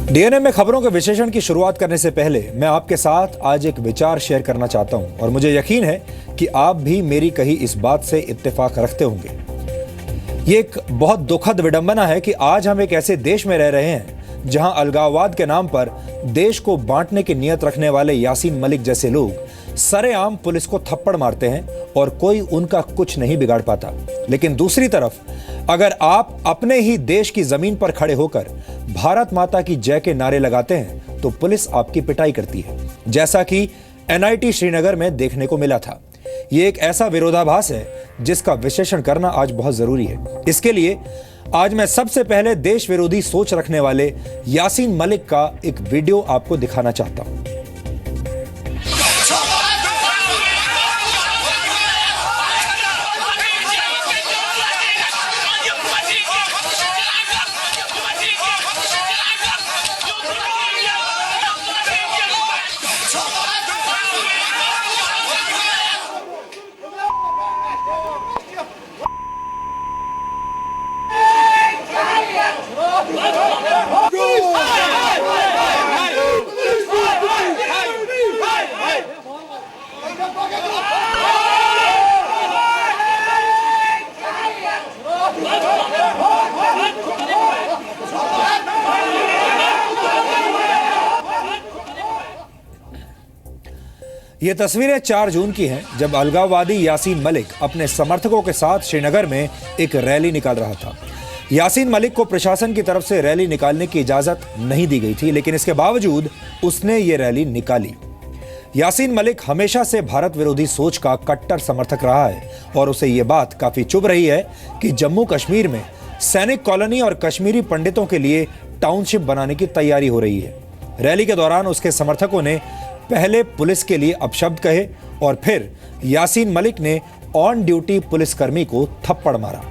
DNA में खबरों के विश्लेषण की शुरुआत करने से पहले मैं आपके साथ आज एक विचार शेयर करना चाहता हूं और मुझे यकीन है कि आप भी मेरी कही इस बात से इत्तेफाक रखते होंगे। ये एक बहुत दुखद विडंबना है कि आज हम एक ऐसे देश में रह रहे हैं जहां अलगाववाद के नाम पर देश को बांटने की नीयत रखने वाले यासीन मलिक जैसे लोग सरेआम पुलिस को थप्पड़ मारते हैं और कोई उनका कुछ नहीं बिगाड़ पाता। लेकिन दूसरी तरफ अगर आप अपने ही देश की जमीन पर खड़े होकर भारत माता की जय के नारे लगाते हैं तो पुलिस आपकी पिटाई करती है, जैसा कि एनआईटी श्रीनगर में देखने को मिला था। ये एक ऐसा विरोधाभास है जिसका विश्लेषण करना आज बहुत जरूरी है। इसके लिए आज मैं सबसे पहले देश विरोधी सोच रखने वाले यासीन मलिक का एक वीडियो आपको दिखाना चाहता हूं। ये तस्वीरें 4 जून की हैं जब अलगाववादी यासीन मलिक अपने समर्थकों के साथ श्रीनगर में एक रैली निकाल रहा था। यासीन मलिक को प्रशासन की तरफ से रैली निकालने की इजाजत नहीं दी गई थी, लेकिन इसके बावजूद उसने ये रैली निकाली। यासीन मलिक हमेशा से भारत विरोधी सोच का कट्टर समर्थक रहा है और उसे ये बात काफी चुभ रही है कि जम्मू कश्मीर में सैनिक कॉलोनी और कश्मीरी पंडितों के लिए टाउनशिप बनाने की तैयारी हो रही है। रैली के दौरान उसके समर्थकों ने पहले पुलिस के लिए अपशब्द कहे और फिर यासीन मलिक ने ऑन ड्यूटी पुलिसकर्मी को थप्पड़ मारा।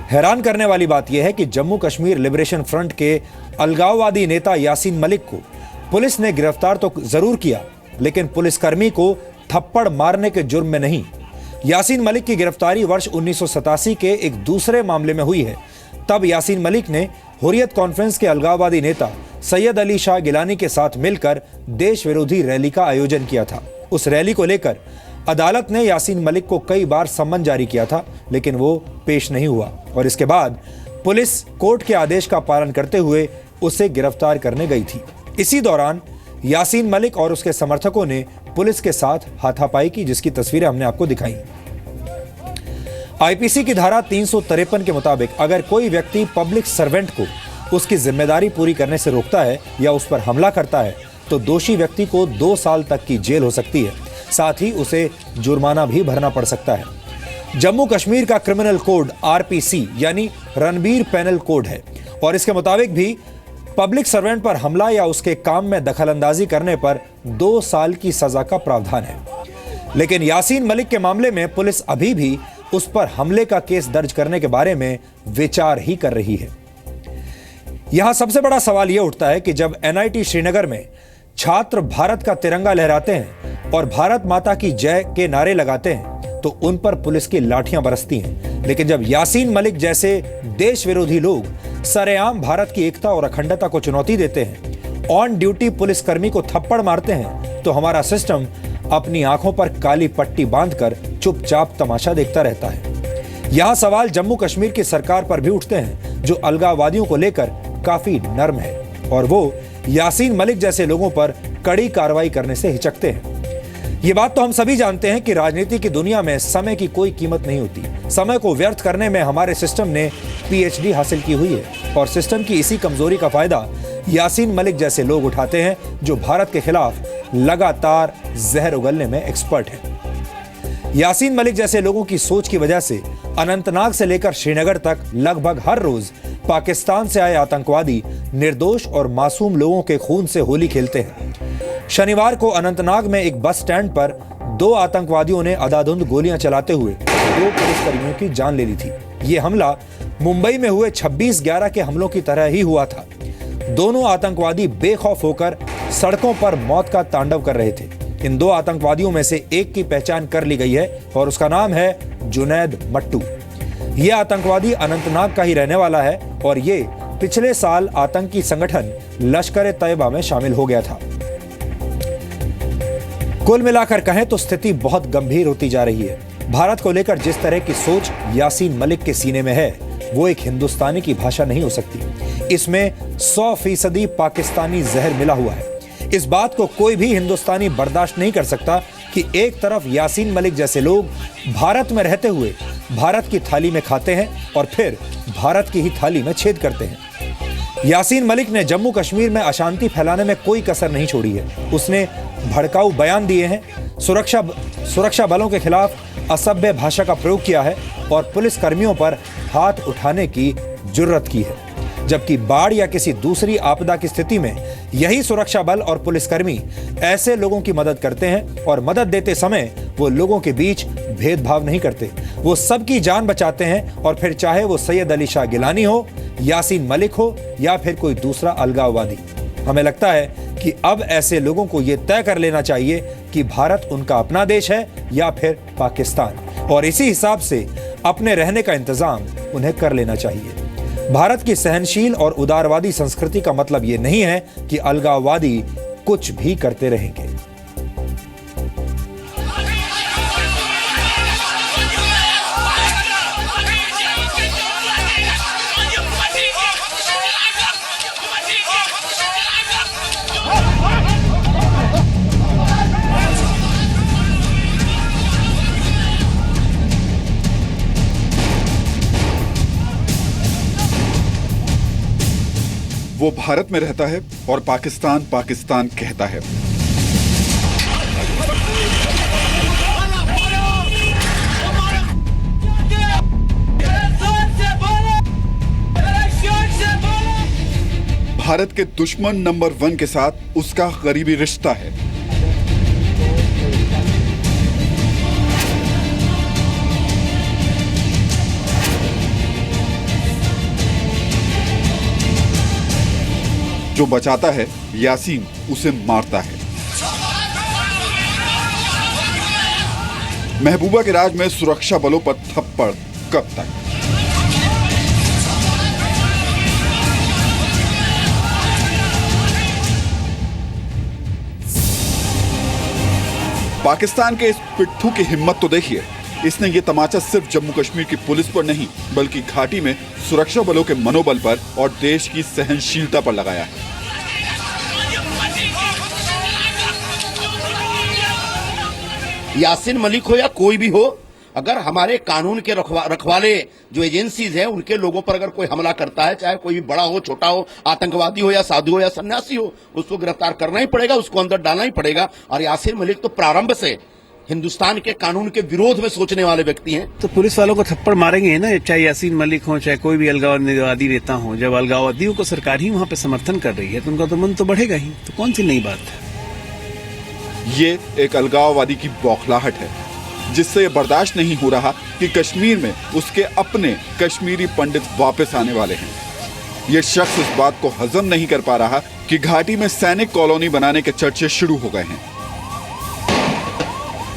हैरान करने वाली बात यह है कि जम्मू कश्मीर लिबरेशन फ्रंट के अलगाववादी नेता यासीन मलिक को पुलिस ने गिरफ्तार तो जरूर किया, लेकिन पुलिसकर्मी को थप्पड़ मारने के जुर्म में नहीं। यासीन मलिक की गिरफ्तारी वर्ष 1987 के एक दूसरे मामले में हुई है। तब यासीन मलिक ने हुर्रियत कॉन्फ्रेंस के अलगाववादी नेता सैयद अली शाह गिलानी के साथ मिलकर देश विरोधी रैली का आयोजन किया था। उस रैली को लेकर अदालत ने यासीन मलिक को कई बार सम्मन जारी किया था, लेकिन वो पेश नहीं हुआ और इसके बाद पुलिस कोर्ट के आदेश का पालन करते हुए उसे गिरफ्तार करने गई थी। इसी दौरान यासीन मलिक और उसके समर्थकों ने पुलिस के साथ हाथापाई की, जिसकी तस्वीरें हमने आपको दिखाई। आईपीसी की धारा 353 के मुताबिक अगर कोई व्यक्ति पब्लिक सर्वेंट को उसकी जिम्मेदारी पूरी करने से रोकता है या उस पर हमला करता है तो दोषी व्यक्ति को 2 साल तक की जेल हो सकती है, साथ ही उसे जुर्माना भी भरना पड़ सकता है। जम्मू कश्मीर का क्रिमिनल कोड आरपीसी यानी रणबीर पेनल कोड है और इसके मुताबिक भी पब्लिक सर्वेंट पर हमला या उसके काम में दखलंदाजी करने पर 2 साल की सजा का प्रावधान है। लेकिन यासीन मलिक के मामले में पुलिस अभी भी उस पर हमले का केस दर्ज करने के बारे में विचार ही कर रही है। यहां सबसे बड़ा सवाल यह उठता है कि जब एनआईटी श्रीनगर में छात्र भारत का तिरंगा लहराते हैं और भारत माता की जय के नारे लगाते हैं तो उन पर पुलिस की लाठियां बरसती हैं, लेकिन जब यासीन मलिक जैसे देश विरोधी लोग सरेआम भारत की एकता और अखंडता को चुनौती देते हैं, ऑन ड्यूटी पुलिसकर्मी को थप्पड़ मारते हैं, तो हमारा सिस्टम अपनी आंखों पर काली पट्टी बांधकर चुपचाप तमाशा देखता रहता है। यहां सवाल जम्मू कश्मीर की सरकार पर भी उठते हैं जो अलगाववादियों को लेकर काफी नर्म है और वो यासीन मलिक जैसे लोगों पर कड़ी कार्रवाई करने से हिचकते हैं। ये बात तो हम सभी जानते हैं कि राजनीति की दुनिया में समय की कोई कीमत नहीं होती। समय को व्यर्थ करने में हमारे सिस्टम ने पीएचडी हासिल की हुई है और सिस्टम की इसी कमजोरी का फायदा यासीन मलिक जैसे लोग उठाते हैं जो भारत के खिलाफ लगातार जहर उगलने में एक्सपर्ट हैं। यासीन मलिक जैसे लोगों की सोच की वजह से अनंतनाग से लेकर श्रीनगर तक लगभग हर रोज पाकिस्तान से आए आतंकवादी निर्दोष और मासूम लोगों के खून से होली खेलते हैं। शनिवार को अनंतनाग में एक बस स्टैंड पर 2 आतंकवादियों ने अंधाधुंध गोलियां चलाते हुए 2 पुलिसकर्मियों की जान ले ली थी। ये हमला मुंबई में हुए 26/11 के हमलों की तरह ही हुआ था। दोनों आतंकवादी बेखौफ होकर सड़कों पर मौत का तांडव कर रहे थे। इन 2 आतंकवादियों में से एक की पहचान कर ली गई है और उसका नाम है जुनैद मट्टू। यह आतंकवादी अनंतनाग का ही रहने वाला है और ये पिछले साल आतंकी संगठन लश्कर-ए-तैयबा में शामिल हो गया था। कुल मिलाकर कहें तो स्थिति बहुत गंभीर होती जा रही है। भारत को लेकर जिस तरह की सोच यासीन मलिक के सीने में है, वो एक हिंदुस्तानी की भाषा नहीं हो सकती। इसमें 100% पाकिस्तानी जहर मिला हुआ है। इस बात को कोई भी हिंदुस्तानी बर्दाश्त नहीं कर सकता कि एक तरफ यासीन मलिक जैसे लोग भारत में रहते हुए भारत की थाली में खाते हैं और फिर भारत की ही थाली में छेद करते हैं। यासीन मलिक ने जम्मू कश्मीर में अशांति फैलाने में कोई कसर नहीं छोड़ी है। उसने भड़काऊ बयान दिए हैं, सुरक्षा बलों के खिलाफ असभ्य भाषा का प्रयोग किया है और पुलिस कर्मियों पर हाथ उठाने की जुर्रत की है। जबकि बाढ़ या किसी दूसरी आपदा की स्थिति में यही सुरक्षा बल और पुलिसकर्मी ऐसे लोगों की मदद करते हैं और मदद देते समय वो लोगों के बीच भेदभाव नहीं करते। वो सबकी जान बचाते हैं और फिर चाहे वो सैयद अली शाह गिलानी हो, यासीन मलिक हो या फिर कोई दूसरा अलगाववादी। हमें लगता है कि अब ऐसे लोगों को ये तय कर लेना चाहिए कि भारत उनका अपना देश है या फिर पाकिस्तान, और इसी हिसाब से अपने रहने का इंतजाम उन्हें कर लेना चाहिए। भारत की सहनशील और उदारवादी संस्कृति का मतलब ये नहीं है कि अलगाववादी कुछ भी करते रहेंगे। वो भारत में रहता है और पाकिस्तान पाकिस्तान कहता है। भारत के दुश्मन नंबर 1 के साथ उसका करीबी रिश्ता है। जो बचाता है यासीन उसे मारता है। महबूबा के राज में सुरक्षा बलों पर थप्पड़ कब तक? पाकिस्तान के इस पिट्ठू की हिम्मत तो देखिए। इसने ये तमाचा सिर्फ जम्मू कश्मीर की पुलिस पर नहीं बल्कि घाटी में सुरक्षा बलों के मनोबल पर और देश की सहनशीलता पर लगाया है। यासीन मलिक हो या कोई भी हो, अगर हमारे कानून के रखवाले जो एजेंसीज हैं उनके लोगों पर अगर कोई हमला करता है, चाहे कोई भी बड़ा हो छोटा हो, आतंकवादी हो या साधु हो या सन्यासी हो, उसको गिरफ्तार करना ही पड़ेगा, उसको अंदर डालना ही पड़ेगा। और यासीन मलिक तो प्रारंभ से हिंदुस्तान के कानून के विरोध में सोचने वाले व्यक्ति हैं। तो पुलिस वालों को थप्पड़ मारेंगे ना, चाहे यासीन मलिक हो चाहे कोई भी अलगाववादी नेता हो। जब अलगाववादियों को सरकार ही वहां पे समर्थन कर रही है तो उनका तो मन तो बढ़ेगा ही। तो कौन सी नई बात है? ये एक अलगाववादी की बौखलाहट है जिससे ये बर्दाश्त नहीं हो रहा कि कश्मीर में उसके अपने कश्मीरी पंडित वापस आने वाले हैं। ये शख्स इस बात को हजम नहीं कर पा रहा कि घाटी में सैनिक कॉलोनी बनाने के चर्चे शुरू हो गए हैं।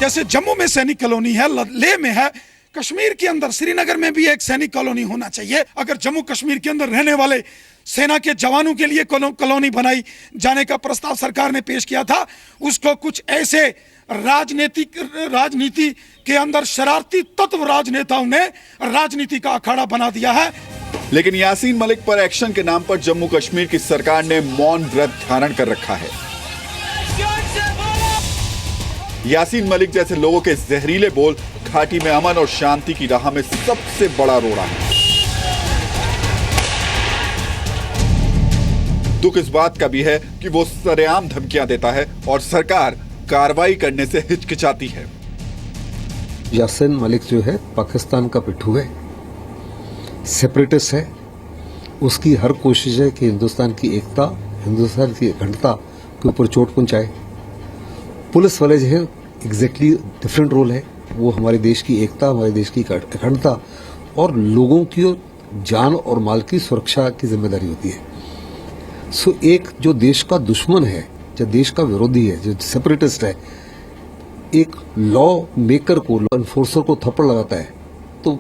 जैसे जम्मू में सैनिक कॉलोनी है, लेह में है, कश्मीर के अंदर श्रीनगर में भी एक सैनिक कॉलोनी होना चाहिए। अगर जम्मू कश्मीर के अंदर रहने वाले सेना के जवानों के लिए कॉलोनी बनाई जाने का प्रस्ताव सरकार ने पेश किया था, उसको कुछ ऐसे राजनीति के अंदर शरारती तत्व राजनेताओं ने राजनीति का अखाड़ा बना दिया है। लेकिन यासीन मलिक पर एक्शन के नाम पर जम्मू कश्मीर की सरकार ने मौन व्रत धारण कर रखा है। यासीन मलिक जैसे लोगों के जहरीले बोल घाटी में अमन और शांति की राह में सबसे बड़ा रोड़ा है। दुख इस बात का भी है कि वो सरेआम धमकियां देता है और सरकार कार्रवाई करने से हिचकिचाती है। यासीन मलिक जो है पाकिस्तान का पिट्ठू है, सेपरेटिस्ट है। उसकी हर कोशिश है कि हिंदुस्तान की एकता, हिंदुस्तान की अखंडता के ऊपर चोट पहुंचाए। पुलिस वाले जो है एग्जैक्टली डिफरेंट रोल है। वो हमारे देश की एकता, हमारे देश की अखंडता और लोगों की जान और माल की सुरक्षा की जिम्मेदारी होती है। सो एक जो देश का दुश्मन है, जो देश का विरोधी है, जो सेपरेटिस्ट है, एक लॉ मेकर को, लॉ एनफोर्सर को थप्पड़ लगाता है, तो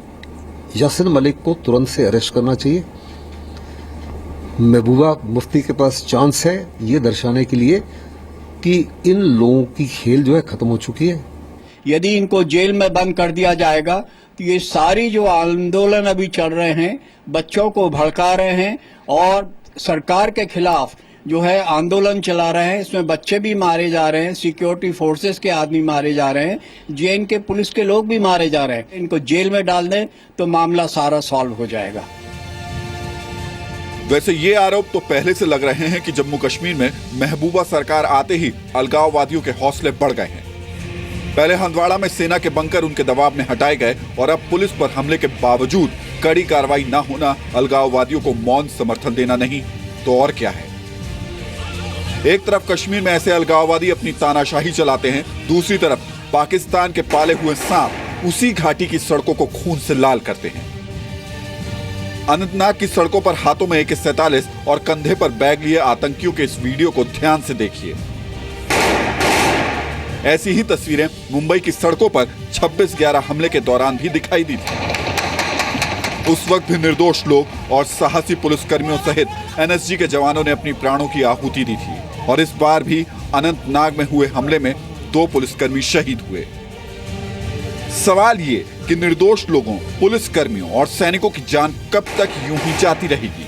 यासीन मलिक को तुरंत से अरेस्ट करना चाहिए। महबूबा मुफ्ती के पास चांस है ये दर्शाने के लिए कि इन लोगों की खेल जो है खत्म हो चुकी है। यदि इनको जेल में बंद कर दिया जाएगा तो ये सारी जो आंदोलन अभी चल रहे हैं, बच्चों को भड़का रहे हैं और सरकार के खिलाफ जो है आंदोलन चला रहे हैं, इसमें बच्चे भी मारे जा रहे हैं, सिक्योरिटी फोर्सेस के आदमी मारे जा रहे हैं, जेएन के पुलिस के लोग भी मारे जा रहे हैं। इनको जेल में डाल दें तो मामला सारा सॉल्व हो जाएगा। वैसे ये आरोप तो पहले से लग रहे हैं कि जम्मू कश्मीर में महबूबा सरकार आते ही अलगाववादियों के हौसले बढ़ गए हैं। पहले हंदवाड़ा में सेना के बंकर उनके दबाव में हटाए गए और अब पुलिस पर हमले के बावजूद कड़ी कार्रवाई न होना अलगाववादियों को मौन समर्थन देना नहीं तो और क्या है। एक तरफ कश्मीर में ऐसे अलगाववादी अपनी तानाशाही चलाते हैं, दूसरी तरफ पाकिस्तान के पाले हुए सांप उसी घाटी की सड़कों को खून से लाल करते हैं। अनंतनाग की सड़कों पर हाथों में AK-47 और कंधे पर बैग लिए आतंकियों के इस वीडियो को ध्यान से देखिए। ऐसी ही तस्वीरें मुंबई की सड़कों पर 26/11 हमले के दौरान भी दिखाई दी थी। उस वक्त भी निर्दोष लोग और साहसी पुलिसकर्मियों सहित NSG के जवानों ने अपनी प्राणों की आहुति दी थी और इस बार भी अनंतनाग में हुए हमले में 2 पुलिसकर्मी शहीद हुए। सवाल ये कि निर्दोष लोगों, पुलिसकर्मियों और सैनिकों की जान कब तक यूं ही जाती रहेगी?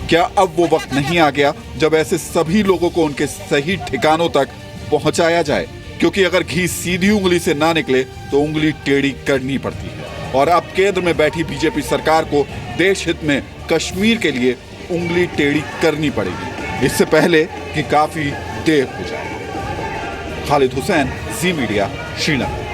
क्या अब वो वक्त नहीं आ गया जब ऐसे सभी लोगों को उनके सही ठिकानों तक पहुंचाया जाए? क्योंकि अगर घी सीधी उंगली से ना निकले तो उंगली टेढ़ी करनी पड़ती है और अब केंद्र में बैठी बीजेपी सरकार को देश हित में कश्मीर के लिए उंगली टेढ़ी करनी पड़ेगी, इससे पहले कि काफी देर हो जाए। खालिद हुसैन, जी मीडिया, श्रीनगर।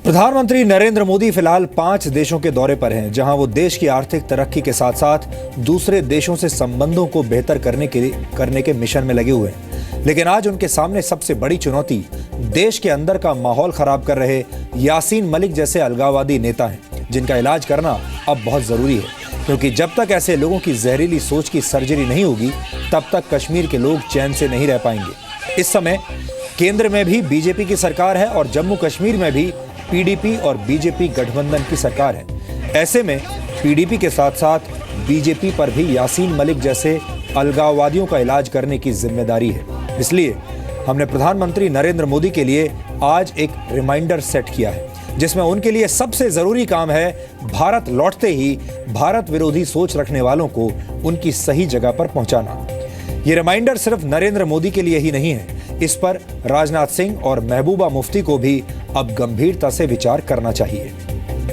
प्रधानमंत्री नरेंद्र मोदी फिलहाल 5 देशों के दौरे पर हैं, जहां वो देश की आर्थिक तरक्की के साथ साथ दूसरे देशों से संबंधों को बेहतर करने के मिशन में लगे हुए हैं। लेकिन आज उनके सामने सबसे बड़ी चुनौती देश के अंदर का माहौल खराब कर रहे यासीन मलिक जैसे अलगाववादी नेता हैं, जिनका इलाज करना अब बहुत जरूरी है, क्योंकि जब तक ऐसे लोगों की जहरीली सोच की सर्जरी नहीं होगी तब तक कश्मीर के लोग चैन से नहीं रह पाएंगे। इस समय केंद्र में भी बीजेपी की सरकार है और जम्मू कश्मीर में भी PDP और बीजेपी गठबंधन की सरकार है। ऐसे में PDP के साथ साथ बीजेपी पर भी यासीन मलिक जैसे अलगाववादियों का इलाज करने की जिम्मेदारी है। इसलिए हमने प्रधानमंत्री नरेंद्र मोदी के लिए आज एक रिमाइंडर सेट किया है, जिसमें उनके लिए सबसे जरूरी काम है भारत लौटते ही भारत विरोधी सोच रखने वालों को उनकी सही जगह पर पहुंचाना। ये रिमाइंडर सिर्फ नरेंद्र मोदी के लिए ही नहीं है, इस पर राजनाथ सिंह और महबूबा मुफ्ती को भी अब गंभीरता से विचार करना चाहिए।